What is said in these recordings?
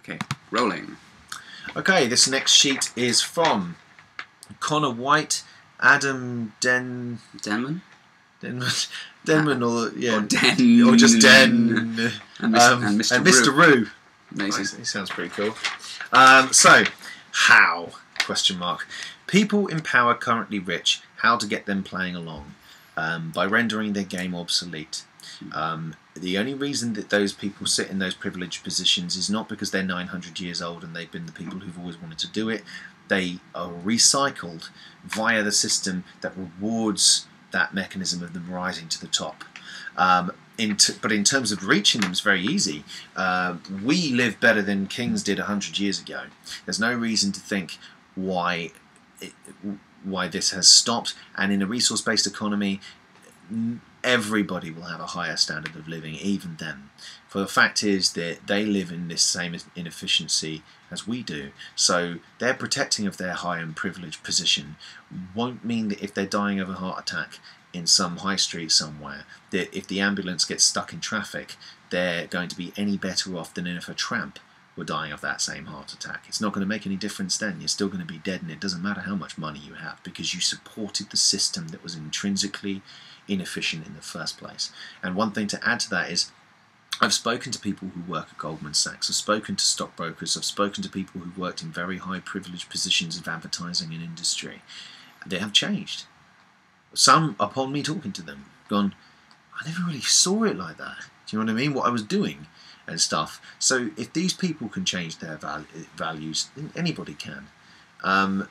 Okay, rolling. Okay, this next sheet is from Connor White, Adam Denman? Denman, or just Den, and Mr. Roo. Amazing. He sounds pretty cool. So, how? Question mark. People in power currently rich. How to get them playing along? By rendering their game obsolete. The only reason that those people sit in those privileged positions is not because they're 900 years old and they've been the people who've always wanted to do it. They are recycled via the system that rewards that mechanism of them rising to the top. But in terms of reaching them, it's very easy. We live better than kings did 100 years ago. There's no reason to think why this has stopped. And in a resource-based economy, everybody will have a higher standard of living, even them. For the fact is that they live in this same inefficiency as we do. So their protecting of their high and privileged position won't mean that if they're dying of a heart attack in some high street somewhere, that if the ambulance gets stuck in traffic, they're going to be any better off than if a tramp were dying of that same heart attack. It's not going to make any difference then. You're still going to be dead, and it doesn't matter how much money you have, because you supported the system that was intrinsically inefficient in the first place. And one thing to add to that is, I've spoken to people who work at Goldman Sachs, I've spoken to stockbrokers, I've spoken to people who've worked in very high privileged positions of advertising and industry. They have changed. Some, upon me talking to them, gone, I never really saw it like that. Do you know what I mean? What I was doing and stuff. So if these people can change their values, then anybody can. But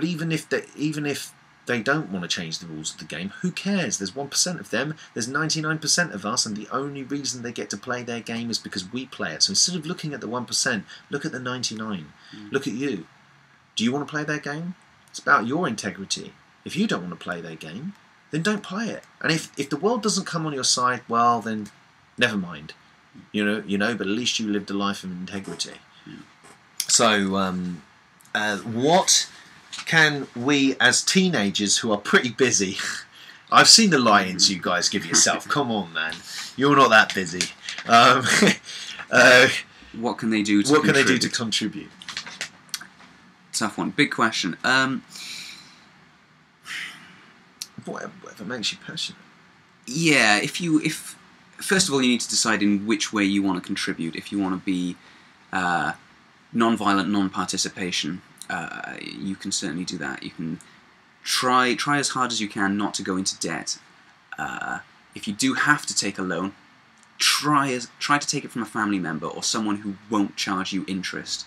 even if they don't want to change the rules of the game, who cares? There's 1% of them, there's 99% of us, and the only reason they get to play their game is because we play it. So instead of looking at the 1%, look at the 99. Look at you. Do you want to play their game? It's about your integrity. If you don't want to play their game, then don't play it. And if the world doesn't come on your side, well, then never mind. You know, but at least you lived a life of integrity. So, what can we, as teenagers who are pretty busy, I've seen the lie-ins you guys give yourself. Come on, man. You're not that busy. What can they do to contribute? Tough one. Big question. Whatever makes you passionate. Yeah, if first of all, you need to decide in which way you want to contribute. If you want to be non-violent, non-participation, you can certainly do that. You can try as hard as you can not to go into debt. If you do have to take a loan, try to take it from a family member or someone who won't charge you interest.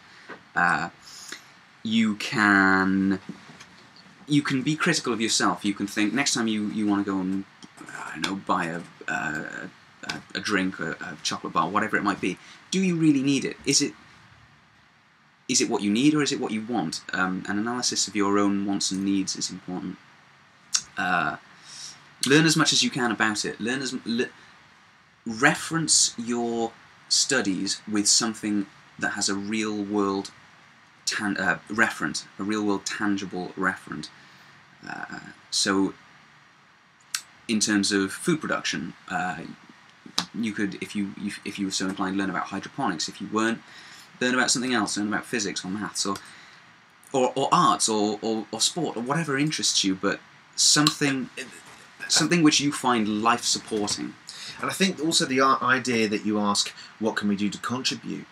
You can be critical of yourself. You can think next time you want to go and buy a drink, a chocolate bar, whatever it might be. Do you really need it? Is it what you need, or is it what you want? An analysis of your own wants and needs is important. Learn as much as you can about it. Reference your studies with something that has a real world referent, a real world tangible referent. So, in terms of food production, you could, if you were so inclined, learn about hydroponics. If you weren't, learn about something else. Learn about physics or maths or arts or sport or whatever interests you. But something which you find life supporting. And I think also the idea that you ask, what can we do to contribute,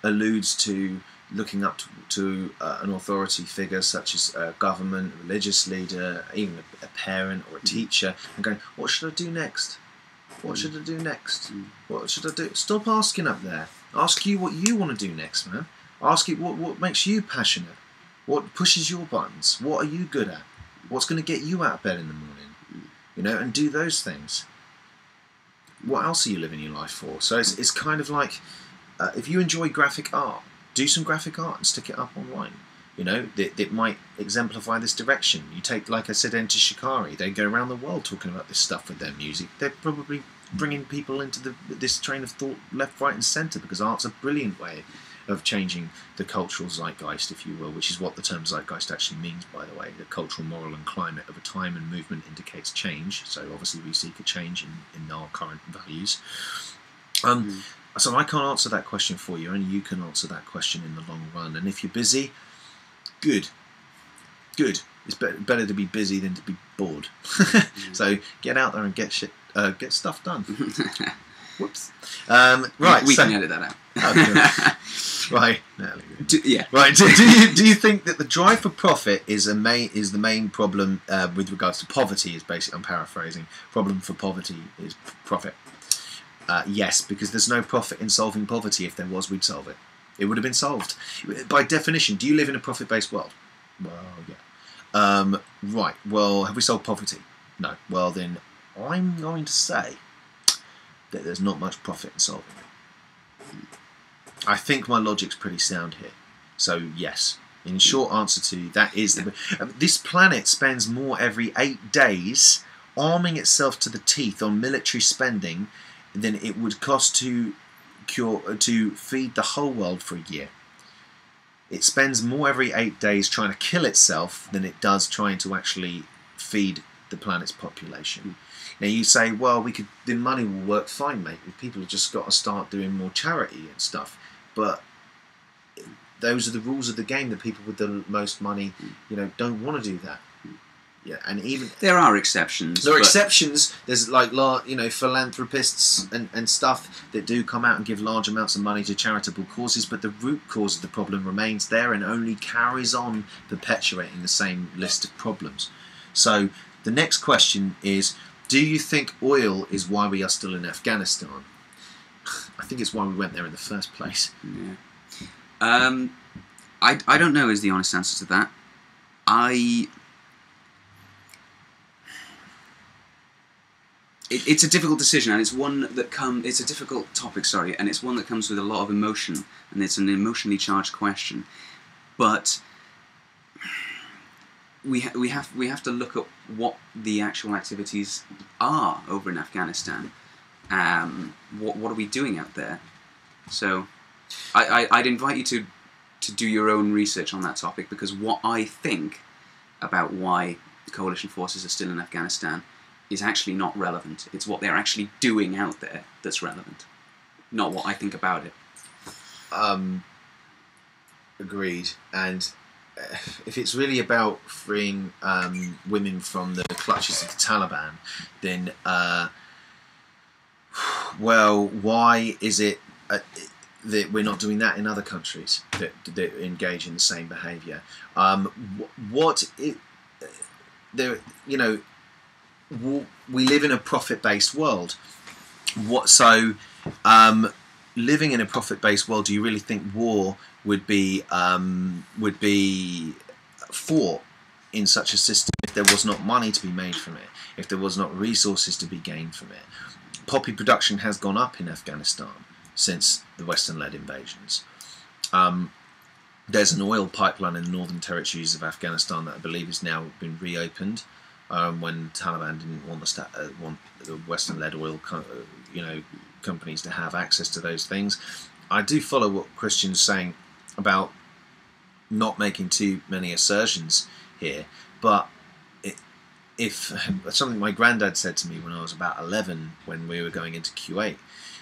alludes to looking up to an authority figure such as a government, a religious leader, even a parent or a teacher, and going, what should I do next? What should I do next? What should I do? Stop asking up there. Ask you what you want to do next, man. Ask you what makes you passionate. What pushes your buttons? What are you good at? What's going to get you out of bed in the morning? And do those things. What else are you living your life for? So it's kind of like, if you enjoy graphic art, do some graphic art and stick it up online. That might exemplify this direction. You take, like I said, Enter Shikari. They go around the world talking about this stuff with their music. They're probably bringing people into this train of thought left, right and centre, because art's a brilliant way of changing the cultural zeitgeist, if you will, which is what the term zeitgeist actually means, by the way. The cultural, moral and climate of a time and movement indicates change. So obviously we seek a change in our current values. So I can't answer that question for you. Only you can answer that question in the long run. And if you're busy, good. It's better to be busy than to be bored. So get out there and get stuff done. Whoops. Right. We can edit that out. Right. Yeah. Right. Do you think that the drive for profit is the main problem with regards to poverty? Is basically, I'm paraphrasing. Problem for poverty is profit. Yes, because there's no profit in solving poverty. If there was, we'd solve it. It would have been solved. By definition, do you live in a profit-based world? Well, yeah. Right. Well, have we solved poverty? No. Well, then I'm going to say that there's not much profit in solving it. I think my logic's pretty sound here. So, yes. In short answer to that is... this planet spends more every 8 days arming itself to the teeth on military spending than it would cost to feed the whole world for a year. It spends more every 8 days trying to kill itself than it does trying to actually feed the planet's population. Now you say, well, the money will work fine, mate. People have just got to start doing more charity and stuff. But those are the rules of the game. The people with the most money, don't want to do that. Yeah, and even there are exceptions. There are exceptions. There's philanthropists and stuff that do come out and give large amounts of money to charitable causes, but the root cause of the problem remains there and only carries on perpetuating the same list of problems. So the next question is, do you think oil is why we are still in Afghanistan? I think it's why we went there in the first place. Yeah. I don't know is the honest answer to that. It's a difficult decision, and it's one that it's a difficult topic, sorry, and it's one that comes with a lot of emotion, and it's an emotionally charged question. But we have to look at what the actual activities are over in Afghanistan. What are we doing out there? So, I'd invite you to do your own research on that topic, because what I think about why the coalition forces are still in Afghanistan is actually not relevant. It's what they're actually doing out there that's relevant, not what I think about it. Agreed. And if it's really about freeing women from the clutches of the Taliban, then, well, why is it that we're not doing that in other countries that engage in the same behaviour? We live in a profit-based world. Living in a profit-based world, do you really think war would be fought in such a system if there was not money to be made from it, if there was not resources to be gained from it? Poppy production has gone up in Afghanistan since the Western-led invasions. There's an oil pipeline in the northern territories of Afghanistan that I believe has now been reopened. When Taliban didn't want the Western-led oil companies to have access to those things. I do follow what Christian's saying about not making too many assertions here, but if something my granddad said to me when I was about 11 when we were going into Kuwait,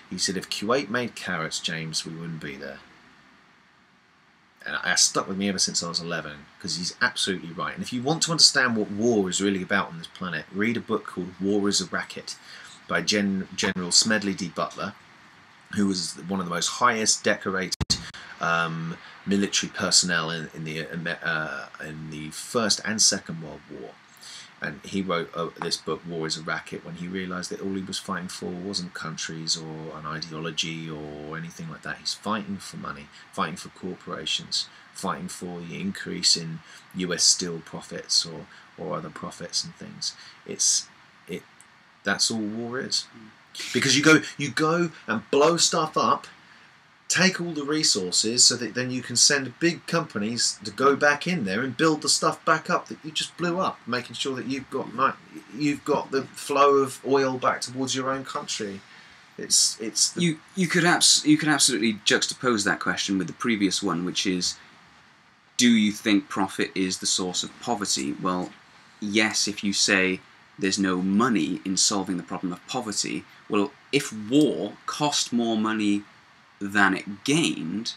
he said, if Kuwait made carrots, James, we wouldn't be there. And it stuck with me ever since I was 11, because he's absolutely right. And if you want to understand what war is really about on this planet, read a book called War is a Racket by General Smedley D. Butler, who was one of the most highest decorated military personnel in the First and Second World War. And he wrote this book, War is a Racket, when he realised that all he was fighting for wasn't countries or an ideology or anything like that. He's fighting for money, fighting for corporations, fighting for the increase in US steel profits or other profits and things. That's all war is. Because you go and blow stuff up, take all the resources so that then you can send big companies to go back in there and build the stuff back up that you just blew up, making sure that you've got the flow of oil back towards your own country. You could absolutely juxtapose that question with the previous one, which is, do you think profit is the source of poverty? Well, yes, if you say there's no money in solving the problem of poverty. Well, if war cost more money than it gained,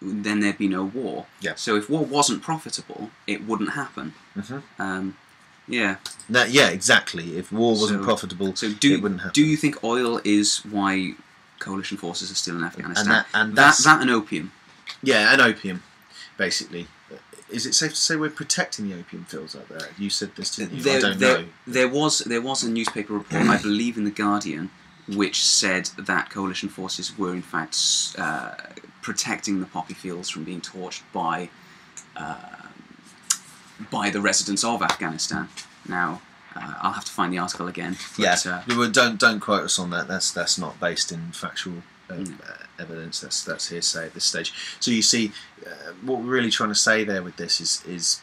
then there'd be no war. Yeah. So if war wasn't profitable, it wouldn't happen. Yeah. No, yeah, exactly. If war wasn't profitable, it wouldn't happen. Do you think oil is why coalition forces are still in Afghanistan? And that and opium. Yeah, and opium, basically. Is it safe to say we're protecting the opium fields out there? You said this, didn't you? I don't know. There was a newspaper report, I believe in The Guardian, which said that coalition forces were in fact protecting the poppy fields from being torched by the residents of Afghanistan. Now, I'll have to find the article again. But, don't quote us on that. That's not based in factual evidence. That's hearsay at this stage. So you see, what we're really trying to say there with this is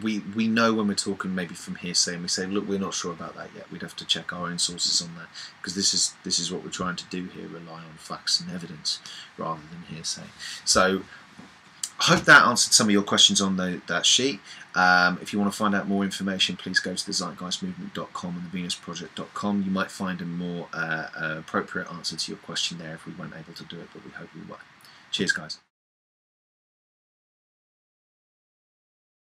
we know when we're talking maybe from hearsay, and we say, look, we're not sure about that yet. We'd have to check our own sources on that, because this is what we're trying to do here: rely on facts and evidence rather than hearsay. So I hope that answered some of your questions on that sheet. If you want to find out more information, please go to the zeitgeistmovement.com and the venusproject.com. You might find a more appropriate answer to your question there if we weren't able to do it, but we hope we were. Cheers, guys.